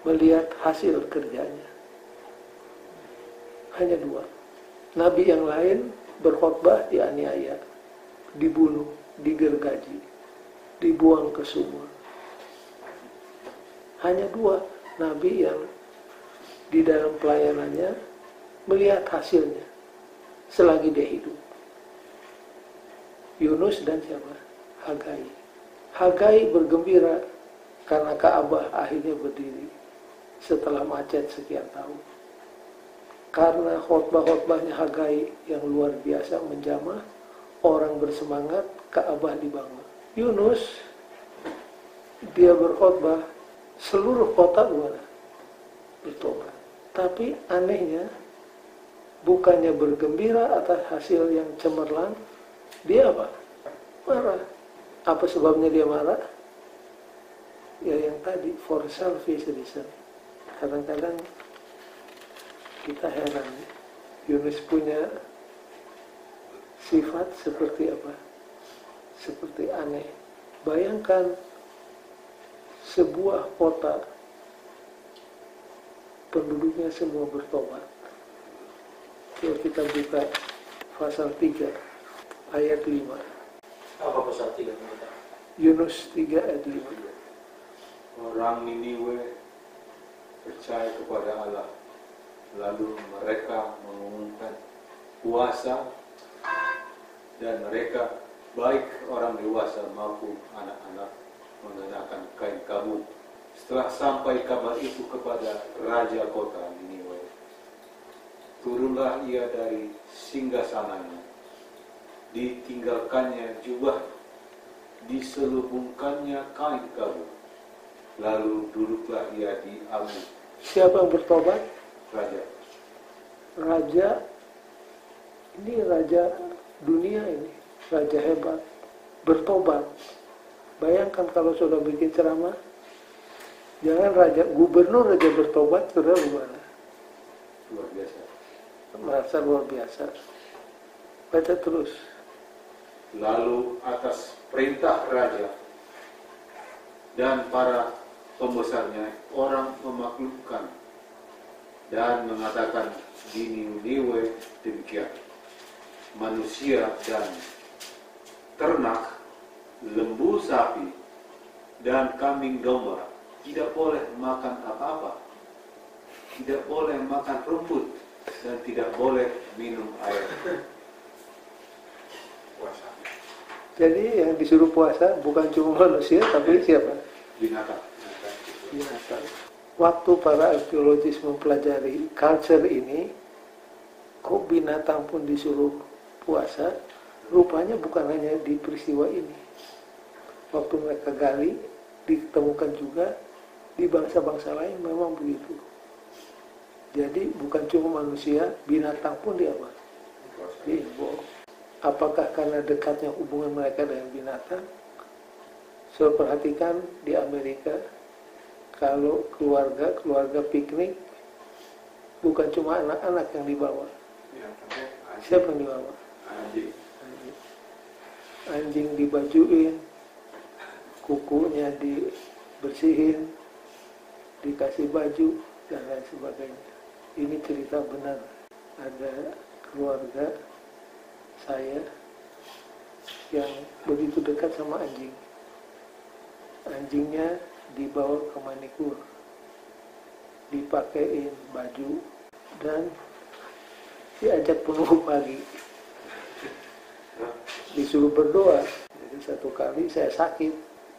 melihat hasil kerjanya. Hanya 2. Nabi yang lain berkhotbah dianiaya, dibunuh, digergaji, dibuang ke sumur. Hanya 2 nabi yang di dalam pelayanannya melihat hasilnya selagi dia hidup. Yunus dan siapa? Hagai. Hagai bergembira karena Ka'bah akhirnya berdiri setelah macet sekian tahun. Karena khotbah-khotbahnya Hagai yang luar biasa menjamah, orang bersemangat, Ka'bah dibangun. Yunus, dia berkhotbah, seluruh kota gimana? Bertobat. Tapi anehnya, bukannya bergembira atas hasil yang cemerlang, dia apa? Marah. Apa sebabnya dia marah? Ya yang tadi, for selfish reason. Kadang-kadang kita heran, Yunus punya sifat seperti apa? Seperti aneh. Bayangkan sebuah kota, penduduknya semua bertobat. Kalau kita buka pasal 3 ayat 5. Apa pasal 3? Yunus 3 ayat 5. Orang Niniwe percaya kepada Allah, lalu mereka mengumumkan puasa, dan mereka baik orang dewasa maupun anak-anak mengenakan kain kabut. Setelah sampai kabar itu kepada raja kota Niniwe, turunlah ia dari singgasananya, ditinggalkannya jubah, diselubungkannya kain kabut, lalu duduklah ia di abu. Siapa yang bertobat? Raja. Raja, ini raja dunia ini, raja hebat, bertobat. Bayangkan kalau sudah bikin ceramah, jangan raja, gubernur raja bertobat, sudah gimana? Luar biasa. Merasa luar biasa. Baca terus. Lalu atas perintah raja dan para pembesarnya, orang memaklumkan dan mengatakan di Niniwe demikian: manusia dan ternak, lembu sapi dan kambing domba tidak boleh makan apa-apa, tidak boleh makan rumput, dan tidak boleh minum air. Puasa. Jadi yang disuruh puasa bukan cuma manusia, tapi siapa? Binatang. Binatang. Waktu para arkeologis mempelajari culture ini, kok binatang pun disuruh puasa? Rupanya bukan hanya di peristiwa ini. Waktu mereka gali, ditemukan juga di bangsa-bangsa lain memang begitu. Jadi bukan cuma manusia, binatang pun diapa? Diimbau. Apakah karena dekatnya hubungan mereka dengan binatang? So, perhatikan di Amerika, kalau keluarga piknik, bukan cuma anak-anak yang dibawa. Siapa yang dibawa? Anjing dibajuin, kukunya dibersihin, dikasih baju, dan lain sebagainya. Ini cerita benar. Ada keluarga saya yang begitu dekat sama anjing. Anjingnya dibawa ke manikur, dipakein baju, dan diajak penunggu pagi. Disuruh berdoa. Jadi satu kali saya sakit,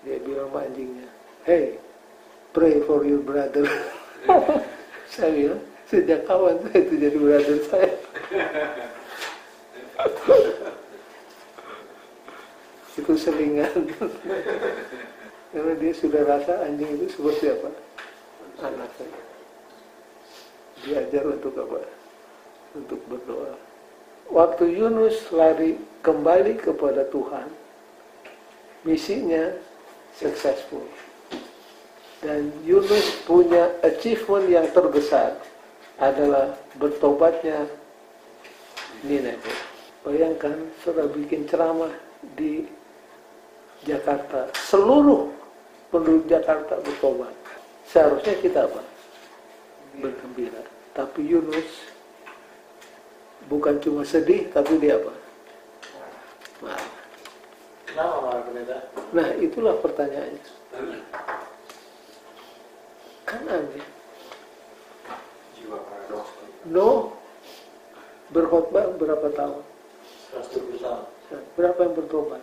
dia bilang sama anjingnya, "Hey, pray for your brother." Saya bilang, sejak kawan saya itu jadi brother saya. Itu selingan. Karena dia sudah rasa anjing itu seperti apa? Anaknya. Diajar untuk apa? Untuk berdoa. Waktu Yunus lari kembali kepada Tuhan, misinya successful. Dan Yunus punya achievement yang terbesar adalah bertobatnya Nineveh. Bayangkan sudah bikin ceramah di Jakarta, seluruh penduduk Jakarta bertobat. Seharusnya kita apa? Bergembira. Tapi Yunus bukan cuma sedih, tapi dia apa? Marah. Kenapa marah pendeta? Nah, itulah pertanyaannya. Kan aneh. Jiwa paradoks. Nuh berkhotbah berapa tahun? 120 tahun. Berapa yang bertobat?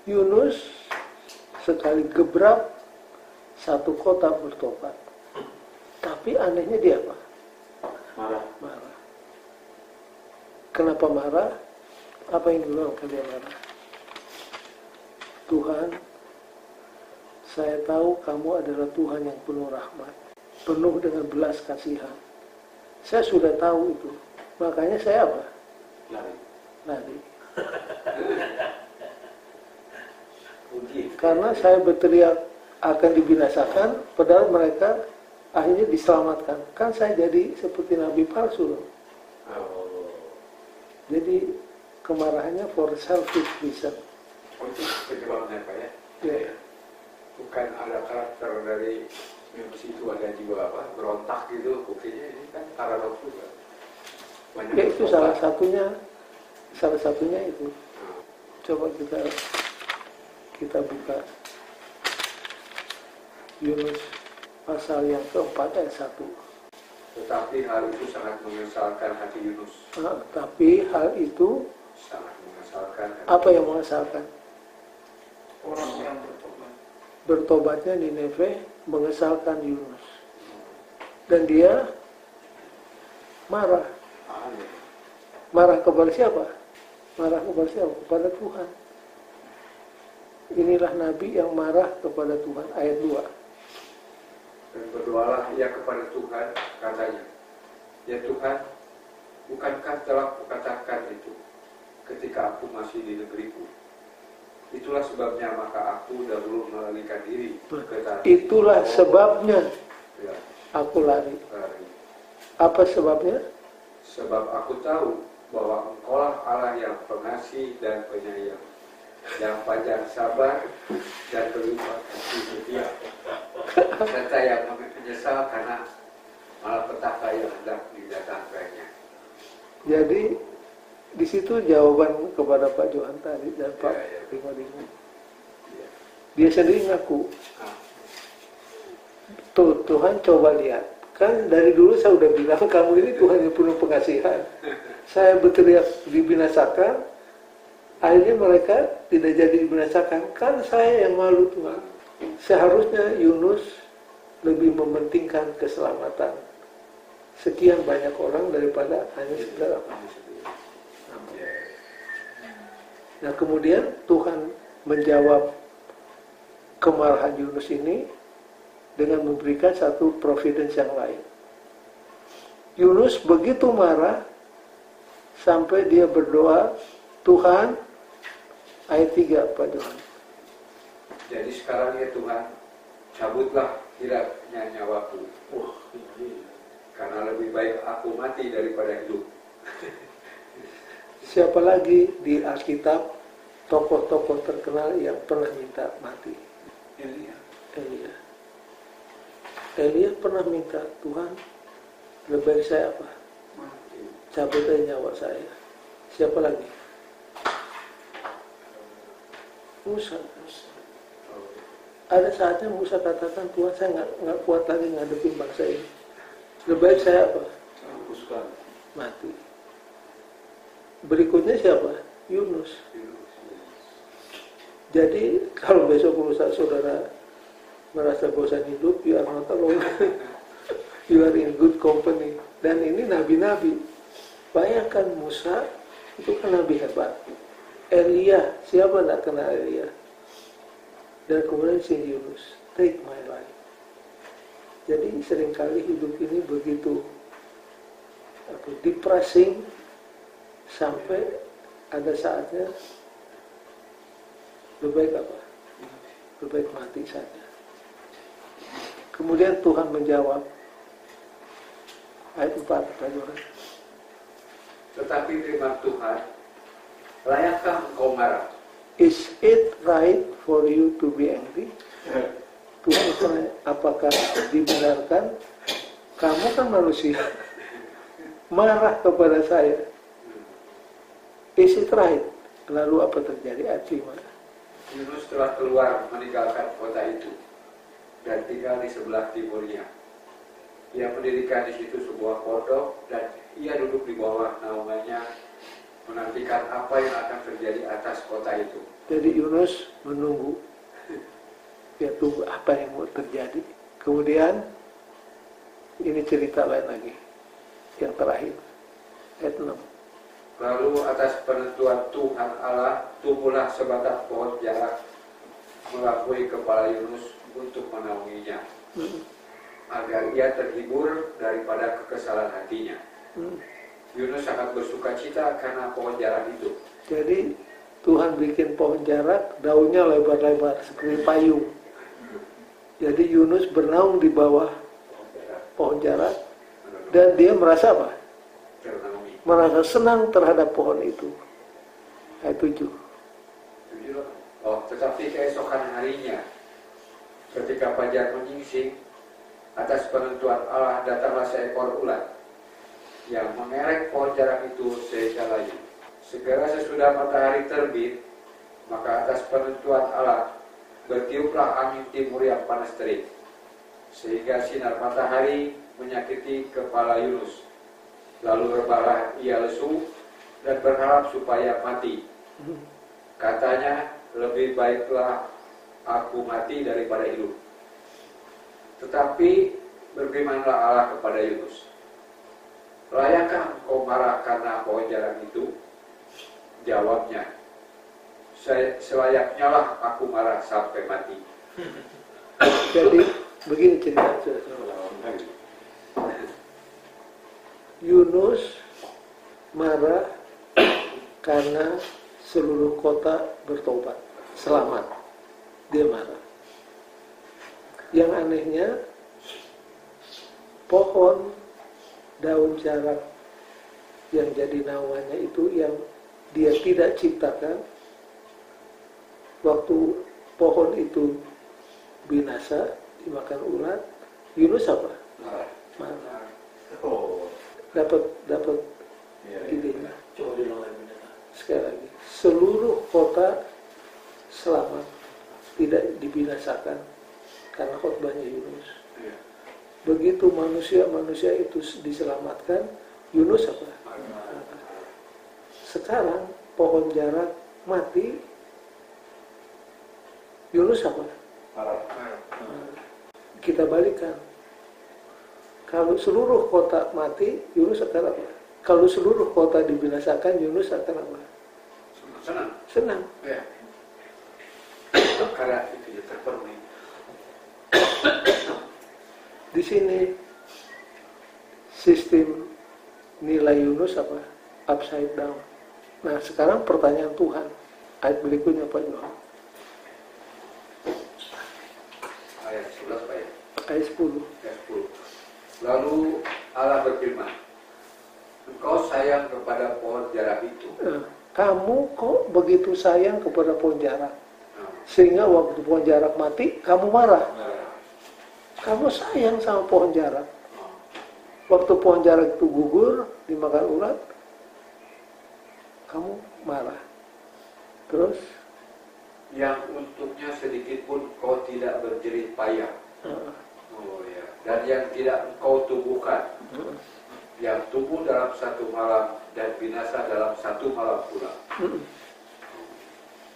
Yunus sekali gebrap satu kota bertobat. Tapi anehnya dia apa? Marah. Kenapa marah? Apa yang dilakukan dia marah? Tuhan, saya tahu kamu adalah Tuhan yang penuh rahmat, penuh dengan belas kasihan. Saya sudah tahu itu. Makanya saya apa? Lari. Karena saya berteriak akan dibinasakan, padahal mereka akhirnya diselamatkan. Kan saya jadi seperti nabi palsu. Jadi kemarahannya for selfish reason. Untuk penyebabnya Pak ya? Ya. Bukan ada karakter dari Yunus itu, ada jiwa apa, berontak gitu. Buktinya ini kan paradoks juga. Ya itu salah satunya salah satunya itu. Coba kita buka Yunus pasal yang keempat ayat 1. Tetapi hal itu sangat mengesalkan hati Yunus. Tapi hal itu Sangat mengesalkan hati. apa yang mengesalkan? Orang yang bertobat. Bertobatnya Nineve mengesalkan Yunus. Dan dia marah. Marah kepada siapa? Marah kepada siapa? Kepada Tuhan. Inilah Nabi yang marah kepada Tuhan. Ayat 2. Dan berdoalah ia kepada Tuhan, katanya, ya Tuhan, bukankah telah kukatakan itu ketika aku masih di negeriku? Itulah sebabnya maka aku dahulu melarikan diri ke tanah. Itulah sebabnya Ya, aku lari. lari. Apa sebabnya? Sebab aku tahu bahwa Engkaulah Allah yang pengasih dan penyayang, yang panjang sabar dan berlimpah kasih setia, serta yang menyesal karena malapetaka yang hendak didatangkannya. Jadi di situ jawaban kepada Pak Johan tadi dan Pak Rimo. Dia sendiri ngaku. Tuh, Tuhan coba lihat. Kan dari dulu saya udah bilang kamu ini Tuhan yang penuh pengasihan. Saya berteriak dibinasakan, akhirnya mereka tidak jadi dibinasakan. Kan saya yang malu Tuhan. Seharusnya Yunus lebih mementingkan keselamatan sekian banyak orang daripada hanya sekedar apa. Nah kemudian Tuhan menjawab kemarahan Yunus ini dengan memberikan satu providence yang lain. Yunus begitu marah sampai dia berdoa, Tuhan, ayat 3 Pak Johan. Jadi sekarang ya Tuhan, cabutlah kiranya nyawaku. Karena lebih baik aku mati daripada hidup. Siapa lagi di Alkitab tokoh-tokoh terkenal yang pernah minta mati? Elia. Elia pernah minta, Tuhan, lebih baik saya apa? Cabut aja nyawa saya. Siapa lagi? Musa. Ada saatnya Musa katakan, Tuhan saya nggak kuat lagi ngadepin bangsa ini. Lebih baik saya apa? Mati. Berikutnya siapa? Yunus. Jadi kalau besok berusaha saudara merasa bosan hidup, you are not alone. You are in good company. Dan ini nabi-nabi. Bayangkan Musa itu kan nabi hebat. Elia, siapa nak kenal Elia? Dan kemudian si Yunus, take my life. Jadi seringkali hidup ini begitu depressing sampai ada saatnya lebih baik apa? Lebih baik mati saja. Kemudian Tuhan menjawab ayat 4 Pak Johan. Tetapi firman Tuhan, layakkah engkau marah? Is it right for you to be angry? Tuhan bertanya, apakah dibenarkan? Kamu kan manusia, marah kepada saya. Is it right? Lalu apa terjadi? Ayat 5. Yunus telah keluar meninggalkan kota itu dan tinggal di sebelah timurnya. Ia mendirikan di situ sebuah pondok dan ia duduk di bawah naungannya menantikan apa yang akan terjadi atas kota itu. Jadi Yunus menunggu, dia tunggu apa yang mau terjadi. Kemudian ini cerita lain lagi, yang terakhir, ayat 6. Lalu atas penentuan Tuhan Allah tumbuhlah sebatang pohon jarak melampaui kepala Yunus untuk menaunginya, agar ia terhibur daripada kekesalan hatinya. Yunus sangat bersuka cita karena pohon jarak itu. Jadi Tuhan bikin pohon jarak, daunnya lebar-lebar seperti payung. Jadi Yunus bernaung di bawah pohon jarak dan dia merasa apa? Merasa senang terhadap pohon itu. Ayat 7. Tetapi keesokan harinya, ketika fajar menyingsing, atas penentuan Allah datanglah seekor ulat yang mengerek pohon jarak itu sehelai Segera sesudah matahari terbit, maka atas penentuan Allah bertiuplah angin timur yang panas terik, sehingga sinar matahari menyakiti kepala Yunus. Lalu rebahlah ia lesu dan berharap supaya mati. Katanya, lebih baiklah aku mati daripada hidup. Tetapi berfirmanlah Allah kepada Yunus, layakkah engkau marah karena pohon jarang itu? Jawabnya, selayaknya lah aku marah sampai mati. Jadi begini cerita. Yunus marah karena seluruh kota bertobat, selamat. Dia marah. Yang anehnya, pohon daun jarak yang jadi nawanya itu yang dia tidak ciptakan, waktu pohon itu binasa dimakan ulat, Yunus apa? Marah. Dapat idenya. Sekali lagi, seluruh kota selamat, tidak dibinasakan karena khotbahnya Yunus. Begitu manusia itu diselamatkan, Yunus apa? Sekarang pohon jarak mati, Yunus apa? Kita balikan. Kalau seluruh kota mati, Yunus akan apa? Kalau seluruh kota dibinasakan, Yunus akan apa? Senang. Ya. Karena itu terpenuhi. Di sini sistem nilai Yunus apa? Upside down. Nah, sekarang pertanyaan Tuhan. Ayat berikutnya Pak Johan. Ayat 11 Pak ya. Ayat 10. Ayat 10. Lalu Allah berfirman, engkau sayang kepada pohon jarak itu. Kamu kok begitu sayang kepada pohon jarak? Sehingga waktu pohon jarak mati, kamu marah. Kamu sayang sama pohon jarak. Waktu pohon jarak itu gugur, dimakan ulat, kamu marah. Terus? Yang untuknya sedikit pun kau tidak berjerih payah. Oh ya. Dan yang tidak engkau tumbuhkan, yang tumbuh dalam satu malam dan binasa dalam satu malam pula.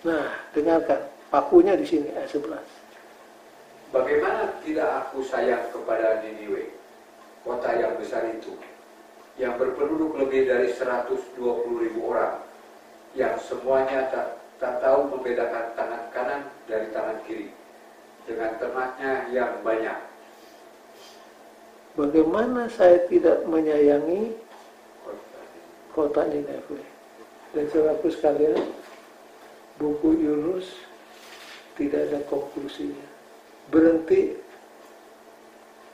Nah, dengarkan pakunya di sini ayat 11. Bagaimana tidak aku sayang kepada Niniwe, kota yang besar itu, yang berpenduduk lebih dari 120.000 orang, yang semuanya tak tahu membedakan tangan kanan dari tangan kiri, dengan ternaknya yang banyak. Bagaimana saya tidak menyayangi kota Nineve? Dan saudaraku sekalian, buku Yunus tidak ada konklusinya. Berhenti,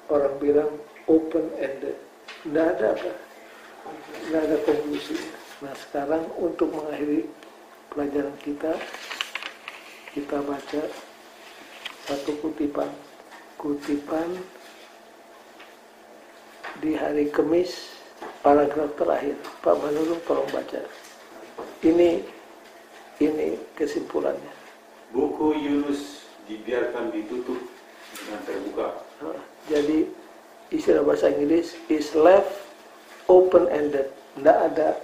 orang bilang open ended. Tidak ada apa? Tidak ada konklusinya. Nah, sekarang untuk mengakhiri pelajaran kita baca satu kutipan di hari Kamis, paragraf terakhir. Pak Manurung tolong baca. Ini kesimpulannya. Buku Yunus dibiarkan ditutup dengan terbuka. Jadi istilah bahasa Inggris is left open ended, tidak ada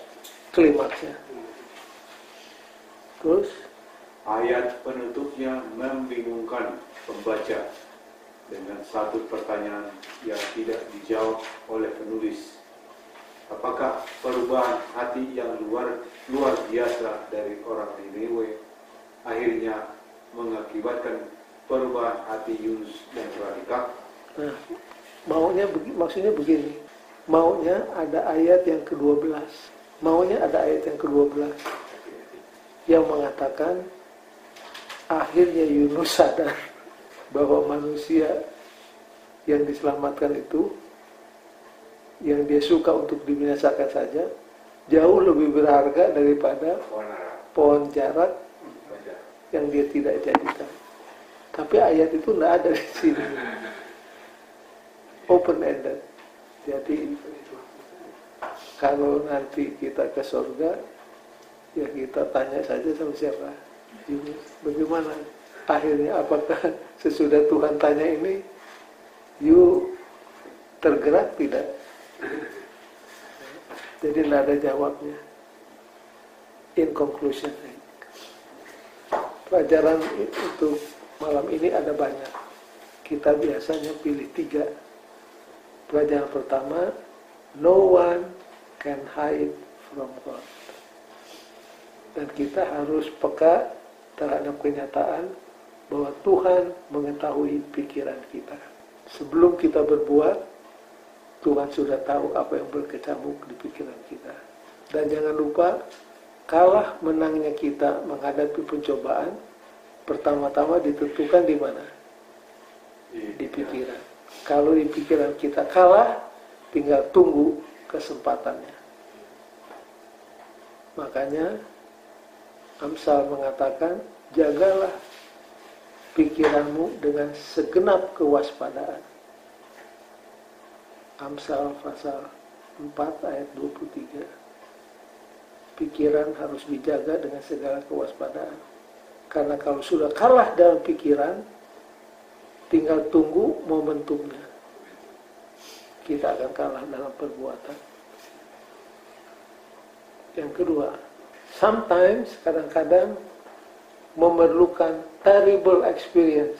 klimaksnya. Terus Ayat penutupnya membingungkan pembaca dengan satu pertanyaan yang tidak dijawab oleh penulis. Apakah perubahan hati yang luar biasa dari orang Niniwe akhirnya mengakibatkan perubahan hati Yunus dan radikal? Nah, maksudnya begini. Maunya ada ayat yang ke-12. Maunya ada ayat yang ke-12 yang mengatakan akhirnya Yunus sadar bahwa manusia yang diselamatkan itu, yang dia suka untuk dibinasakan saja, jauh lebih berharga daripada pohon jarak yang dia tidak jadikan. Tapi ayat itu tidak ada di sini. Open ended. Jadi kalau nanti kita ke surga, Ya kita tanya saja sama siapa? Yunus. Bagaimana akhirnya? Apakah sesudah Tuhan tanya ini, you tergerak tidak? Jadi tidak ada jawabnya. In conclusion, pelajaran untuk malam ini ada banyak. Kita biasanya pilih 3. Pelajaran pertama, no one can hide from God. Dan kita harus peka terhadap kenyataan bahwa Tuhan mengetahui pikiran kita. Sebelum kita berbuat, Tuhan sudah tahu apa yang berkecamuk di pikiran kita. Dan jangan lupa, kalah menangnya kita menghadapi pencobaan, pertama-tama ditentukan di mana? Di pikiran. Kalau di pikiran kita kalah, tinggal tunggu kesempatannya. Makanya Amsal mengatakan, jagalah pikiranmu dengan segenap kewaspadaan. Amsal pasal 4 ayat 23. Pikiran harus dijaga dengan segala kewaspadaan. Karena kalau sudah kalah dalam pikiran, tinggal tunggu momentumnya. Kita akan kalah dalam perbuatan. Yang kedua, sometimes, kadang-kadang memerlukan terrible experience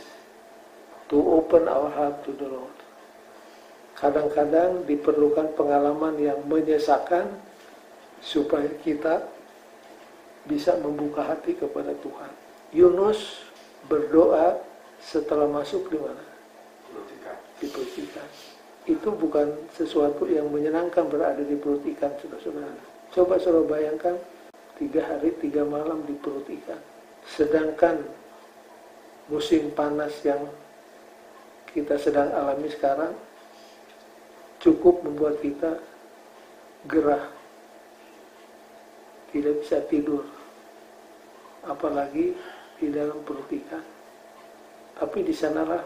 to open our heart to the Lord. Kadang-kadang diperlukan pengalaman yang menyesakan supaya kita bisa membuka hati kepada Tuhan. Yunus berdoa setelah masuk di mana? Di perut ikan. Itu bukan sesuatu yang menyenangkan berada di perut ikan, saudara-saudara. Coba saudara bayangkan 3 hari 3 malam di perut ikan. Sedangkan musim panas yang kita sedang alami sekarang cukup membuat kita gerah, tidak bisa tidur, apalagi di dalam perut ikan. Tapi di sanalah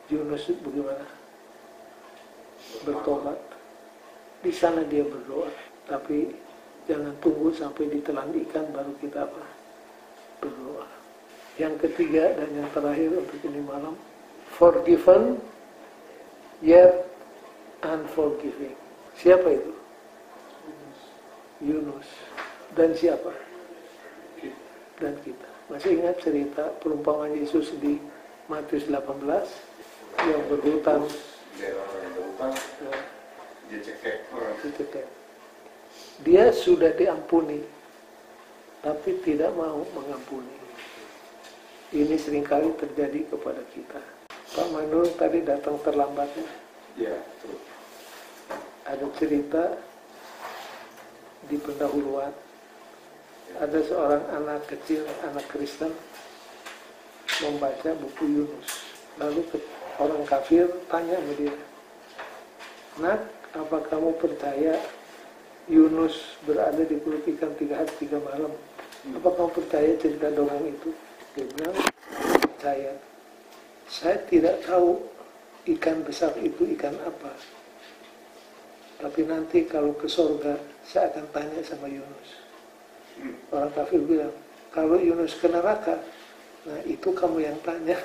Yunus bagaimana? Bertobat. Di sana dia berdoa. Tapi jangan tunggu sampai ditelan ikan baru kita berdoa. Yang ketiga dan yang terakhir untuk ini malam, forgiven yet unforgiving. Siapa itu? Yunus. Dan siapa? Dan kita. Masih ingat cerita perumpamaan Yesus di Matius 18 yang berhutang? Dia cekek. Dia sudah diampuni, tapi tidak mau mengampuni. Ini seringkali terjadi kepada kita. Pak Manul tadi datang terlambatnya. Ya, betul. Ada cerita di pendahuluan. Ada seorang anak kecil, anak Kristen, membaca buku Yunus. Lalu orang kafir tanya sama dia, "Nak, apa kamu percaya Yunus berada di perut ikan 3 hari 3 malam? Apa kamu percaya cerita dongeng itu?" Dia bilang, "Percaya. Saya tidak tahu ikan besar itu ikan apa. Tapi nanti kalau ke surga, saya akan tanya sama Yunus." Orang kafir bilang, "Kalau Yunus ke neraka, nah itu kamu yang tanya."